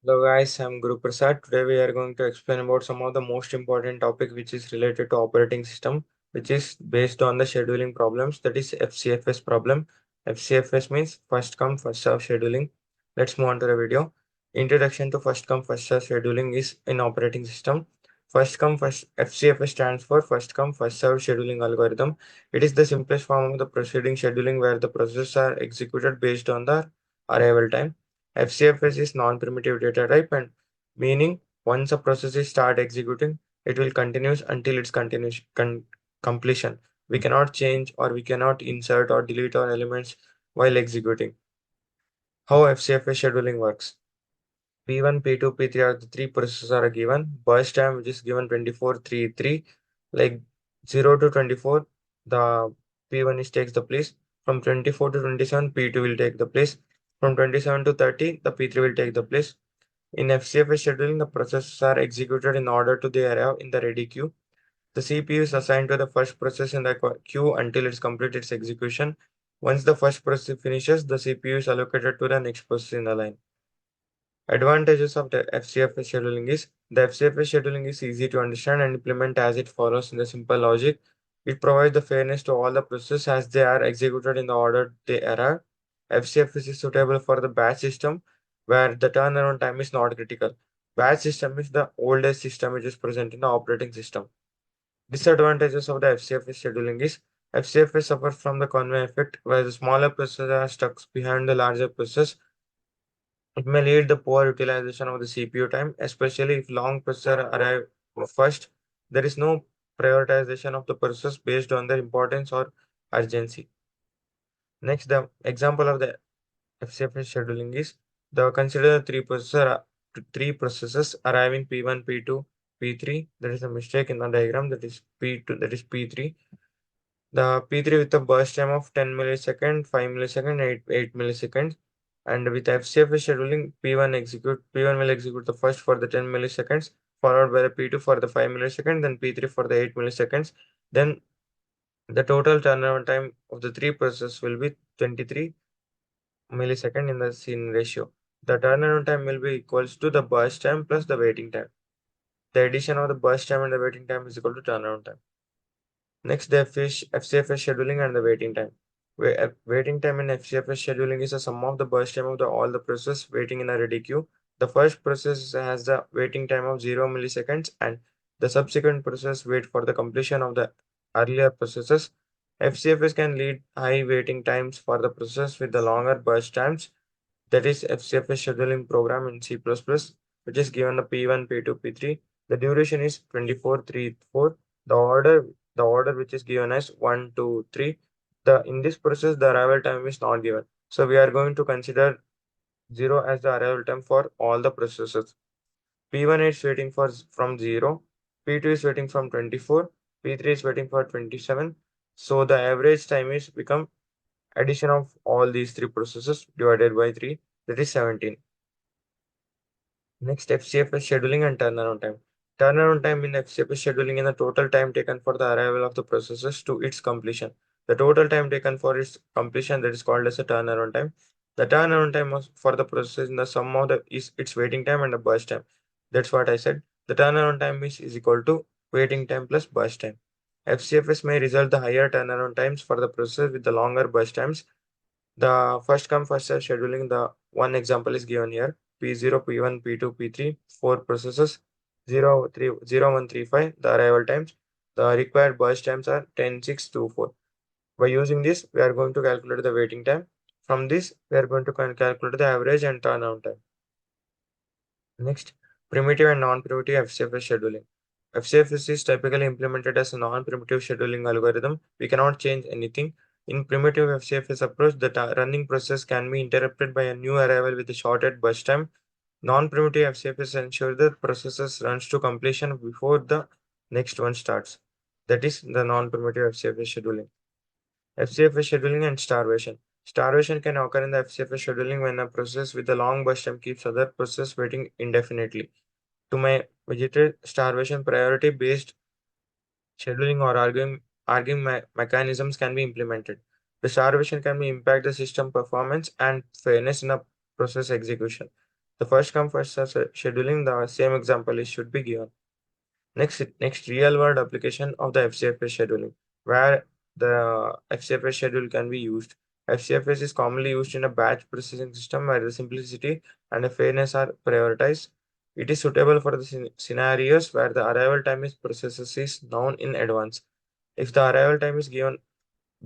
Hello guys, I'm Guru Prasad. Today we are going to explain about some of the most important topic which is related to operating system, which is based on the scheduling problems. That is FCFS problem. FCFS means first come first serve scheduling. Let's move on to the video. Introduction to first come first serve scheduling is in operating system. First come first FCFS stands for first come first serve scheduling algorithm. It is the simplest form of the proceeding scheduling where the processes are executed based on the arrival time. FCFS is non-primitive data type and meaning once a process is start executing, it will continues until its completion. We cannot change or we cannot insert or delete our elements while executing. How FCFS scheduling works. P1, P2, P3 are the three processes are given. Burst time which is given 24, 3, 3. Like 0 to 24, the P1 is takes the place. From 24 to 27, P2 will take the place. From 27 to 30, the P3 will take the place. In FCFS scheduling, the processes are executed in order to they arrive in the ready queue. The CPU is assigned to the first process in the queue until it's completed its execution. Once the first process finishes, the CPU is allocated to the next process in the line. Advantages of the FCFS scheduling is the FCFS scheduling is easy to understand and implement as it follows in the simple logic. It provides the fairness to all the processes as they are executed in the order they arrive. FCFS is suitable for the batch system where the turnaround time is not critical. Batch system is the oldest system which is present in the operating system. Disadvantages of the FCFS scheduling is FCFS suffers from the conveyor effect where the smaller processes are stuck behind the larger process. It may lead to poor utilization of the CPU time, especially if long processor arrive first. There is no prioritization of the process based on their importance or urgency. Next, the example of the FCFS scheduling is the consider the three processes arriving P1, P2, P3. There is a mistake in the diagram that is P2, that is P3. The P3 with a burst time of 10 millisecond, 5 millisecond, 8 milliseconds. And with FCFS scheduling, P1 will execute the first for the 10 milliseconds, followed by the P2 for the 5 milliseconds, then P3 for the 8 milliseconds. Then the total turnaround time of the three processes will be 23 millisecond in the scene ratio. The turnaround time will be equals to the burst time plus the waiting time. The addition of the burst time and the waiting time is equal to turnaround time. Next, the FCFS scheduling and the waiting time. Waiting time in FCFS scheduling is a sum of the burst time of all the process waiting in a ready queue. The first process has the waiting time of 0 milliseconds and the subsequent process wait for the completion of the earlier processes. FCFS can lead high waiting times for the process with the longer burst times. That is FCFS scheduling program in C++, which is given the P1, P2, P3. The duration is 24, 3, 4. The order which is given as 1, 2, 3. In this process, the arrival time is not given. So we are going to consider 0 as the arrival time for all the processes. P1 is waiting for from 0, P2 is waiting from 24, P3 is waiting for 27. So the average time is become addition of all these three processes divided by 3, that is 17. Next, FCFS scheduling and turnaround time. Turnaround time in FCFS scheduling is the total time taken for the arrival of the processes to its completion. The total time taken for its completion that is called as a turnaround time. The turnaround time for the process in the sum of the is its waiting time and the burst time. That's what I said. The turnaround time is equal to waiting time plus burst time. FCFS may result the higher turnaround times for the process with the longer burst times. The first come first serve scheduling, the one example is given here. P0, P1, P2, P3, four processes, 0, 3, 0, 1, 3, 5, the arrival times. The required burst times are 10, 6, 2, 4. By using this, we are going to calculate the waiting time. From this, we are going to calculate the average and turnaround time. Next, primitive and non-primitive FCFS scheduling. FCFS is typically implemented as a non-primitive scheduling algorithm. We cannot change anything. In primitive FCFS approach, the running process can be interrupted by a new arrival with a shorted burst time. Non-primitive FCFS ensure the processes runs to completion before the next one starts. That is the non-primitive FCFS scheduling. FCFS scheduling and starvation. Starvation can occur in the FCFS scheduling when a process with a long burst time keeps other process waiting indefinitely. To my vegetate starvation, priority based scheduling or arguing mechanisms can be implemented. The starvation can be impact the system performance and fairness in a process execution. The first come first serve scheduling, the same example is should be given. Next real world application of the FCFS scheduling, where the FCFS schedule can be used. FCFS is commonly used in a batch processing system where the simplicity and the fairness are prioritized. It is suitable for the scenarios where the arrival time is processes is known in advance. If the arrival time is given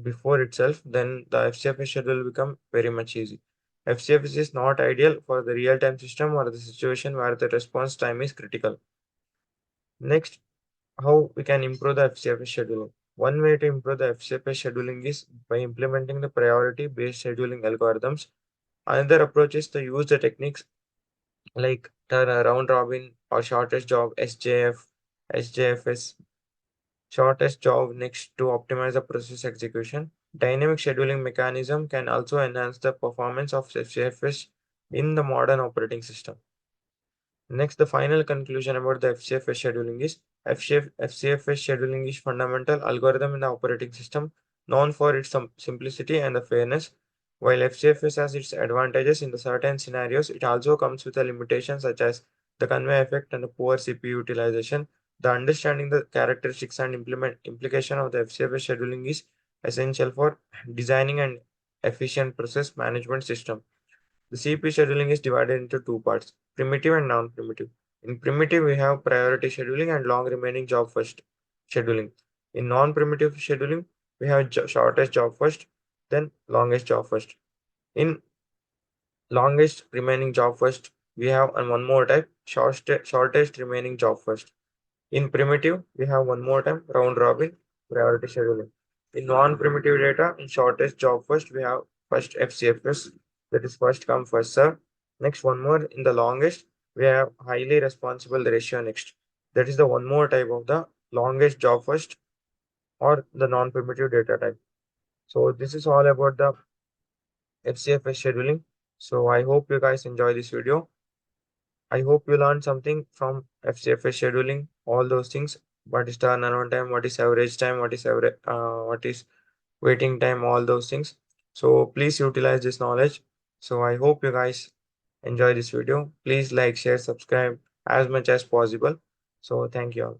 before itself, then the FCFS schedule will become very much easy. FCFS is not ideal for the real-time system or the situation where the response time is critical. Next, how we can improve the FCFS scheduling. One way to improve the FCFS scheduling is by implementing the priority-based scheduling algorithms. Another approach is to use the techniques like turn round robin or shortest job SJFS, shortest job next to optimize the process execution. Dynamic scheduling mechanism can also enhance the performance of FCFS in the modern operating system. Next, the final conclusion about the FCFS scheduling is FCFS scheduling is fundamental algorithm in the operating system known for its simplicity and the fairness. While FCFS has its advantages in the certain scenarios, it also comes with a limitation such as the convey effect and the poor CPU utilization. The understanding the characteristics and implication of the FCFS scheduling is essential for designing an efficient process management system. The CP scheduling is divided into two parts, primitive and non-primitive. In primitive, we have priority scheduling and long remaining job first scheduling. In non-primitive scheduling, we have shortest job first, then longest job first. In longest remaining job first, we have one more type, shortest remaining job first. In primitive, we have one more time round robin priority scheduling. In non-primitive data, in shortest job first, we have first FCFS, that is first come first serve. Next, one more in the longest, we have highly responsible ratio next. That is the one more type of the longest job first or the non-primitive data type. So this is all about the FCFS scheduling. So I hope you guys enjoy this video. I hope you learned something from FCFS scheduling, all those things. What is turnaround time? What is average time? What is waiting time? All those things. So please utilize this knowledge. So I hope you guys enjoy this video. Please like, share, subscribe as much as possible. So thank you all.